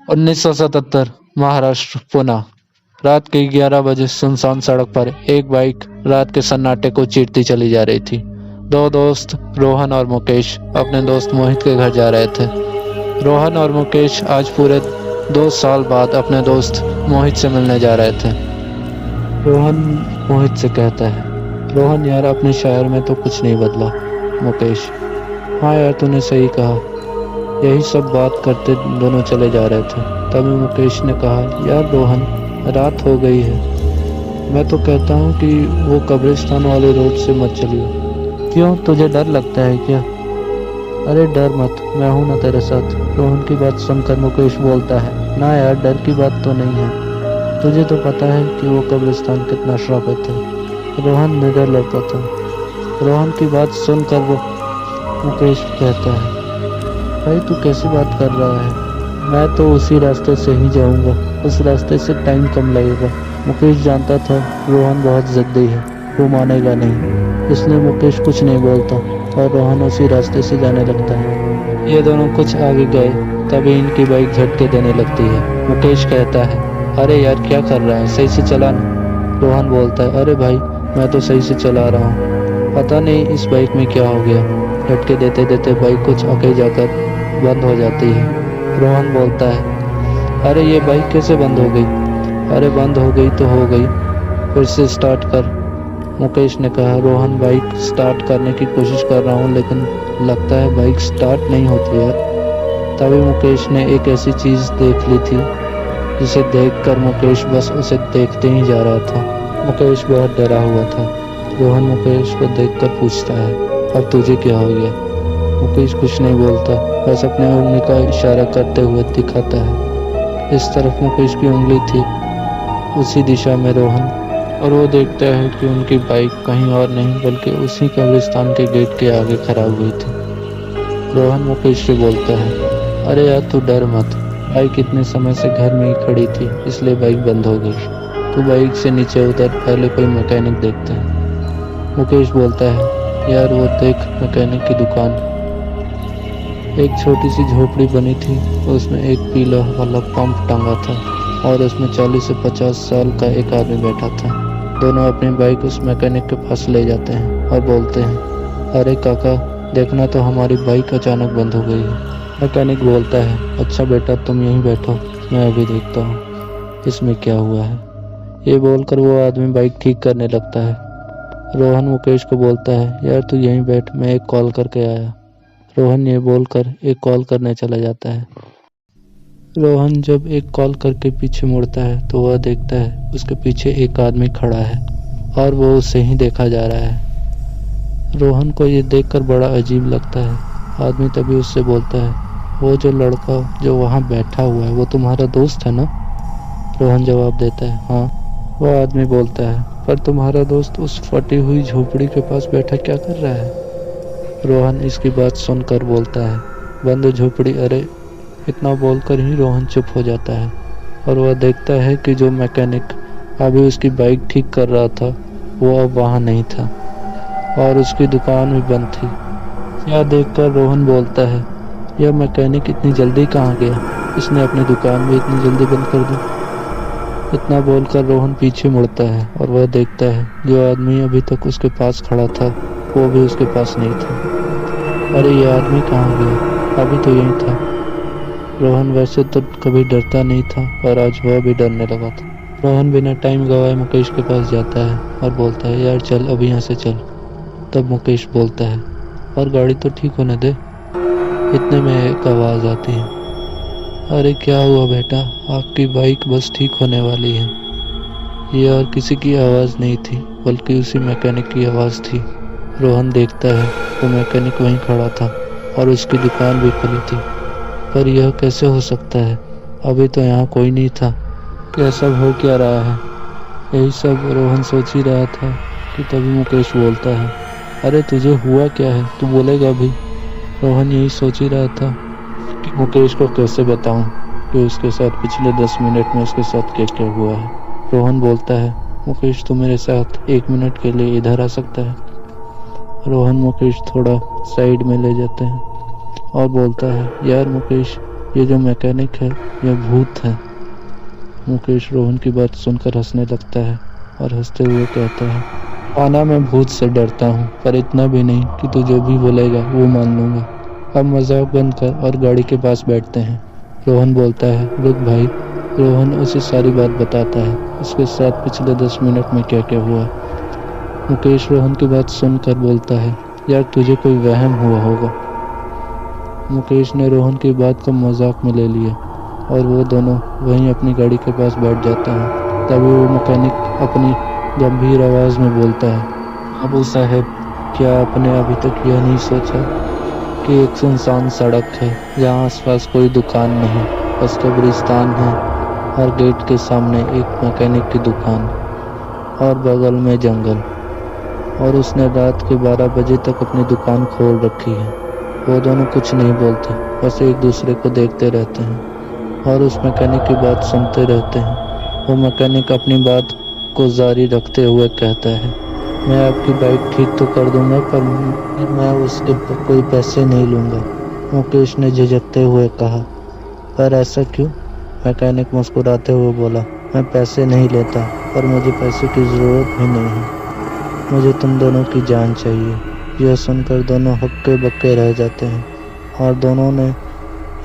1977 महाराष्ट्र पुणे। रात के 11 बजे सुनसान सड़क पर एक बाइक रात के सन्नाटे को चीरती चली जा रही थी। दो दोस्त रोहन और मुकेश अपने दोस्त मोहित के घर जा रहे थे। रोहन और मुकेश आज पूरे 2 साल बाद अपने दोस्त मोहित से मिलने जा रहे थे। रोहन मोहित से कहता है, रोहन यार अपने शहर में तो कुछ नहीं बदला। मुकेश, हाँ यार तूने सही कहा। यही सब बात करते दोनों चले जा रहे थे। तभी मुकेश ने कहा, यार रोहन रात हो गई है, मैं तो कहता हूँ कि वो कब्रिस्तान वाले रोड से मत चलिए। क्यों, तुझे डर लगता है क्या? अरे डर मत, मैं हूँ ना तेरे साथ। रोहन की बात सुनकर मुकेश बोलता है, ना यार डर की बात तो नहीं है, तुझे तो पता है कि वो कब्रिस्तान कितना श्रापित है। रोहन निडर लड़का था। रोहन की बात सुनकर मुकेश कहता है, भाई तू कैसी बात कर रहा है, मैं तो उसी रास्ते से ही जाऊंगा, उस रास्ते से टाइम कम लगेगा। मुकेश जानता था रोहन बहुत जिद्दी है, वो मानेगा नहीं, इसलिए मुकेश कुछ नहीं बोलता और रोहन उसी रास्ते से जाने लगता है। ये दोनों कुछ आगे गए तभी इनकी बाइक झटके देने लगती है। मुकेश कहता है, अरे यार क्या कर रहा है, सही से चला ना। रोहन बोलता है, अरे भाई मैं तो सही से चला रहा हूँ, पता नहीं इस बाइक में क्या हो गया। झटके देते देते बाइक कुछ आगे जाकर बंद हो जाती है। रोहन बोलता है, अरे ये बाइक कैसे बंद हो गई? अरे बंद हो गई तो हो गई, फिर से स्टार्ट कर। मुकेश ने कहा, रोहन बाइक स्टार्ट करने की कोशिश कर रहा हूँ लेकिन लगता है बाइक स्टार्ट नहीं होती यार। तभी मुकेश ने एक ऐसी चीज़ देख ली थी जिसे देखकर मुकेश बस उसे देखते ही जा रहा था। मुकेश बहुत डरा हुआ था। रोहन मुकेश को देखकर पूछता है, अब तुझे क्या हो गया? मुकेश कुछ नहीं बोलता, बस अपने उंगली का इशारा करते हुए दिखाता है। इस तरफ मुकेश की उंगली थी, उसी दिशा में रोहन, और वो देखता है कि उनकी बाइक कहीं और नहीं बल्कि उसी कब्रिस्तान के गेट के आगे खराब हुई थी। रोहन मुकेश से बोलता है, अरे यार तू डर मत, बाइक इतने समय से घर में ही खड़ी थी इसलिए बाइक बंद हो गई। तू बाइक से नीचे उतर, पहले कोई मैकेनिक देखते हैं। मुकेश बोलता है, यार वो देख मैकेनिक की दुकान। एक छोटी सी झोपड़ी बनी थी, उसमें एक पीला वाला पंप टंगा था और उसमें 40 से 50 साल का एक आदमी बैठा था। दोनों अपनी बाइक उस मैकेनिक के पास ले जाते हैं और बोलते हैं, अरे काका देखना तो हमारी बाइक अचानक बंद हो गई है। मैकेनिक बोलता है, अच्छा बेटा तुम यहीं बैठो, मैं अभी देखता हूँ इसमें क्या हुआ है। ये बोलकर वो आदमी बाइक ठीक करने लगता है। रोहन मुकेश को बोलता है, यार तू यहीं बैठ, मैं एक कॉल करके आया। रोहन ये बोलकर एक कॉल करने चला जाता है। रोहन जब एक कॉल करके पीछे मुड़ता है तो वह देखता है उसके पीछे एक आदमी खड़ा है और वो उसे ही देखा जा रहा है। रोहन को ये देखकर बड़ा अजीब लगता है। आदमी तभी उससे बोलता है, वो जो लड़का जो वहाँ बैठा हुआ है वो तुम्हारा दोस्त है ना? रोहन जवाब देता है, हाँ। वह आदमी बोलता है, पर तुम्हारा दोस्त उस फटी हुई झोपड़ी के पास बैठा क्या कर रहा है? रोहन इसकी बात सुनकर बोलता है, बंद झोपड़ी। अरे इतना बोलकर ही रोहन चुप हो जाता है और वह देखता है कि जो मैकेनिक अभी उसकी बाइक ठीक कर रहा था वो अब वहाँ नहीं था और उसकी दुकान भी बंद थी। यह देखकर रोहन बोलता है, यह मैकेनिक इतनी जल्दी कहाँ गया? इसने अपनी दुकान भी इतनी जल्दी बंद कर दी। इतना बोलकर रोहन पीछे मुड़ता है और वह देखता है जो आदमी अभी तक उसके पास खड़ा था वो भी उसके पास नहीं था। अरे ये आदमी कहाँ गया? अभी तो यहीं था। रोहन वैसे तो कभी डरता नहीं था और आज वह भी डरने लगा था। रोहन बिना टाइम गवाए मुकेश के पास जाता है और बोलता है, यार चल अब यहाँ से चल। तब मुकेश बोलता है, और गाड़ी तो ठीक होने दे। इतने में एक आवाज़ आती है, अरे क्या हुआ बेटा, आपकी बाइक बस ठीक होने वाली है। ये और किसी की आवाज़ नहीं थी बल्कि उसी मैकेनिक की आवाज़ थी। रोहन देखता है वो मैकेनिक वहीं खड़ा था और उसकी दुकान भी खुली थी। पर यह कैसे हो सकता है? अभी तो यहाँ कोई नहीं था। क्या सब हो क्या रहा है? यही सब रोहन सोच ही रहा था कि तभी मुकेश बोलता है, अरे तुझे हुआ क्या है, तू बोलेगा भी? रोहन यही सोच ही रहा था कि मुकेश को कैसे बताऊं कि उसके साथ पिछले 10 मिनट में उसके साथ क्या क्या हुआ है। रोहन बोलता है, मुकेश तू मेरे साथ 1 मिनट के लिए इधर आ सकता है? रोहन मुकेश थोड़ा साइड में ले जाते हैं और बोलता है, यार मुकेश ये जो मैकेनिक है यह भूत है। मुकेश रोहन की बात सुनकर हंसने लगता है और हंसते हुए कहता है, आना मैं भूत से डरता हूँ, पर इतना भी नहीं कि तू जो भी बोलेगा वो मान लूंगा। अब मजाक बंद कर और गाड़ी के पास बैठते हैं। रोहन बोलता है, रुक भाई। रोहन उसे सारी बात बताता है, उसके साथ पिछले 10 मिनट में क्या क्या हुआ। मुकेश रोहन की बात सुनकर बोलता है, यार तुझे कोई वहम हुआ होगा। मुकेश ने रोहन की बात को मजाक में ले लिया और वो दोनों वहीं अपनी गाड़ी के पास बैठ जाते हैं। तभी वो मैकेनिक अपनी गंभीर आवाज में बोलता है, अबू साहब, क्या आपने अभी तक यह नहीं सोचा कि एक सुनसान सड़क है जहाँ आसपास कोई दुकान नहीं, बस कब्रिस्तान है। हर गेट के सामने एक मैकेनिक की दुकान और बगल में जंगल, और उसने रात के 12 बजे तक अपनी दुकान खोल रखी है। वो दोनों कुछ नहीं बोलते, बस एक दूसरे को देखते रहते हैं और उस मैकेनिक की बात सुनते रहते हैं। वो मैकेनिक अपनी बात को जारी रखते हुए कहता है, मैं आपकी बाइक ठीक तो कर दूंगा, पर मैं उसके कोई पैसे नहीं लूंगा। मुकेश ने झिझकते हुए कहा, पर ऐसा क्यों? मैकेनिक मुस्कुराते हुए बोला, मैं पैसे नहीं लेता, पर मुझे पैसे की ज़रूरत भी नहीं है। मुझे तुम दोनों की जान चाहिए। यह सुनकर दोनों हक्के बक्के रह जाते हैं और दोनों ने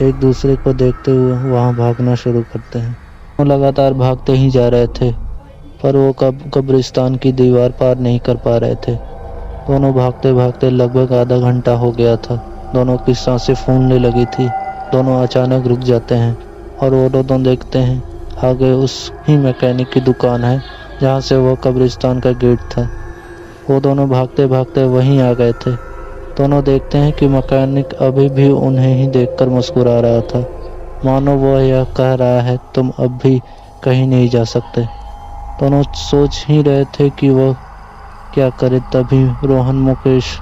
एक दूसरे को देखते हुए वहां भागना शुरू करते हैं। वो लगातार भागते ही जा रहे थे, पर वो कब्रिस्तान की दीवार पार नहीं कर पा रहे थे। दोनों भागते भागते लगभग आधा घंटा हो गया था। दोनों की सांसें फूलने लगी थी। दोनों अचानक रुक जाते हैं और वो दोनों देखते हैं आगे उस ही मैकेनिक की दुकान है जहाँ से वो कब्रिस्तान का गेट था। वो दोनों भागते भागते वहीं आ गए थे। दोनों देखते हैं कि मैकेनिक अभी भी उन्हें ही देखकर मुस्कुरा रहा था, मानो वो यह कह रहा है, तुम अब भी कहीं नहीं जा सकते। दोनों सोच ही रहे थे कि वो क्या करे, तभी रोहन मुकेश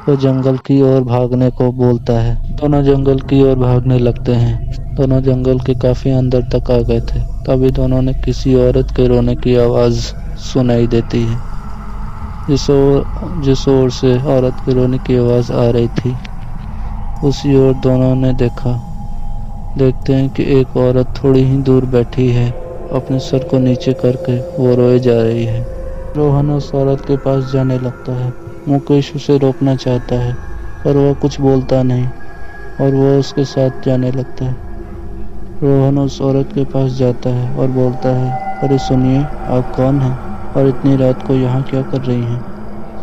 को जंगल की ओर भागने को बोलता है। दोनों जंगल की ओर भागने लगते हैं। दोनों जंगल के काफी अंदर तक आ गए थे। तभी दोनों ने किसी औरत के रोने की आवाज सुनाई देती है। जिस ओर से औरत के रोने की आवाज आ रही थी उसी ओर दोनों ने देखते हैं कि एक औरत थोड़ी ही दूर बैठी है, अपने सर को नीचे करके वो रोए जा रही है। रोहन उस औरत के पास जाने लगता है। मुकेश उसे रोकना चाहता है, पर वह कुछ बोलता नहीं और वो उसके साथ जाने लगता है। रोहन उस औरत के पास जाता है और बोलता है, अरे सुनिए, आप कौन हैं और इतनी रात को यहाँ क्या कर रही हैं?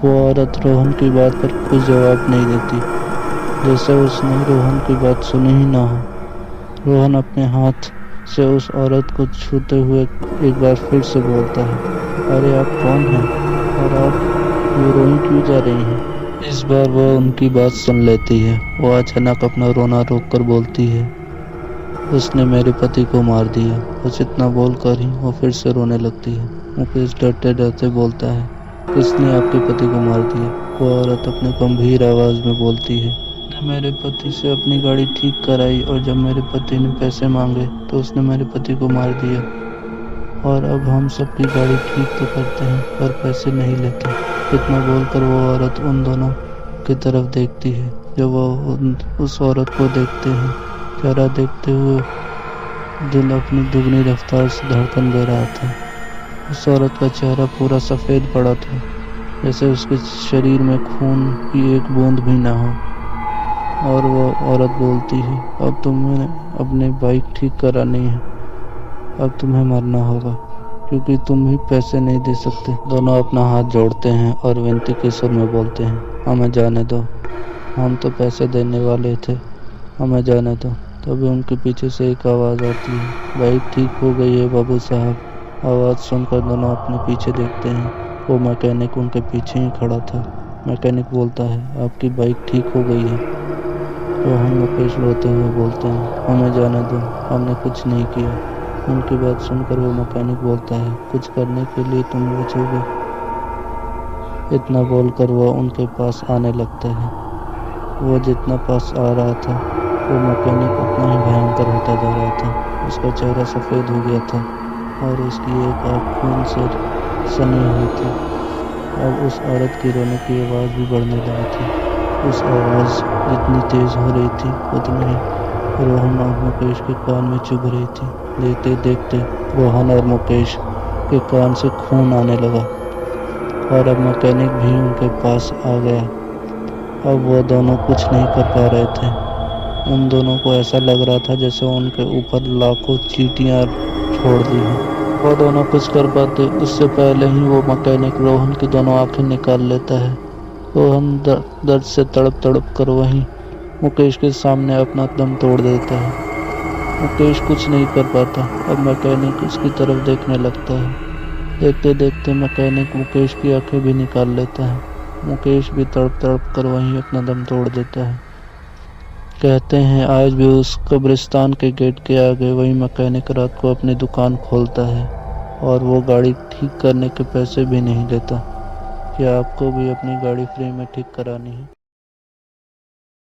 वो औरत रोहन की बात पर कुछ जवाब नहीं देती, जैसे उसने रोहन की बात सुनी ही ना हो। रोहन अपने हाथ से उस औरत को छूते हुए एक बार फिर से बोलता है, अरे आप कौन हैं और आप ये रोई क्यों जा रही हैं? इस बार वह उनकी बात सुन लेती है। वो अचानक अपना रोना रोककर बोलती है, उसने मेरे पति को मार दिया। बस इतना बोलकर ही वो फिर से रोने लगती है। मुकेश डरते डरते बोलता है, किसने आपके पति को मार दिया? वो औरत अपने गंभीर आवाज में बोलती है, मैंने मेरे पति से अपनी गाड़ी ठीक कराई और जब मेरे पति ने पैसे मांगे तो उसने मेरे पति को मार दिया, और अब हम सबकी गाड़ी ठीक तो करते हैं पर पैसे नहीं लेते। इतना बोलकर वो औरत उन दोनों की तरफ देखती है। जब वो उस औरत को देखते हैं, चेहरा देखते हुए दिल अपनी दुगनी रफ्तार से धड़कन दे रहा था। उस औरत का चेहरा पूरा सफ़ेद पड़ा था, जैसे उसके शरीर में खून की एक बूंद भी ना हो। और वो औरत बोलती है, अब तुम्हें अपनी बाइक ठीक करानी है, अब तुम्हें मरना होगा क्योंकि तुम ही पैसे नहीं दे सकते। दोनों अपना हाथ जोड़ते हैं और विनती के सुर में बोलते हैं, हमें जाने दो, हम तो पैसे देने वाले थे, हमें जाने दो। तभी उनके पीछे से एक आवाज़ आती है, बाइक ठीक हो गई है बाबू साहब। आवाज़ सुनकर दोनों अपने पीछे देखते हैं। वो मैकेनिक उनके पीछे ही खड़ा था। मैकेनिक बोलता है, आपकी बाइक ठीक हो गई है। रोहन मुकेश रोते हुए बोलते हैं, हमें जाने दो, हमने कुछ नहीं किया। उनकी बात सुनकर वो मैकेनिक बोलता है, कुछ करने के लिए तुम बचोगे? इतना बोलकर वो उनके पास आने लगता है। वो जितना पास आ रहा था वो मैकेनिक उतना ही भयंकर होता जा रहा था। उसका चेहरा सफ़ेद हो गया था और उसकी एक आँख खून से सनी हुई थी। अब उस औरत की रोने की आवाज़ भी बढ़ने लगी थी। उस आवाज़ जितनी तेज़ हो रही थी उतनी रोहन और मुकेश के कान में चुभ रही थी। देखते देखते रोहन और मुकेश के कान से खून आने लगा और अब मैकेनिक भी उनके पास आ गया। अब वो दोनों कुछ नहीं कर पा रहे थे। उन दोनों को ऐसा लग रहा था जैसे उनके ऊपर लाखों चींटियां छोड़ दी हैं। वो दोनों कुछ कर पाते उससे पहले ही वो मैकेनिक रोहन की दोनों आंखें निकाल लेता है। रोहन दर्द से तड़प तड़प कर वहीं मुकेश के सामने अपना दम तोड़ देता है। मुकेश कुछ नहीं कर पाता। अब मैकेनिक उसकी तरफ देखने लगता है। देखते देखते मैकेनिक मुकेश की आंखें भी निकाल लेता है। मुकेश भी तड़प तड़प कर वहीं अपना दम तोड़ देता है। कहते हैं आज भी उस कब्रिस्तान के गेट के आगे वही मैकेनिक रात को अपनी दुकान खोलता है और वो गाड़ी ठीक करने के पैसे भी नहीं लेता। क्या आपको भी अपनी गाड़ी फ्री में ठीक करानी है?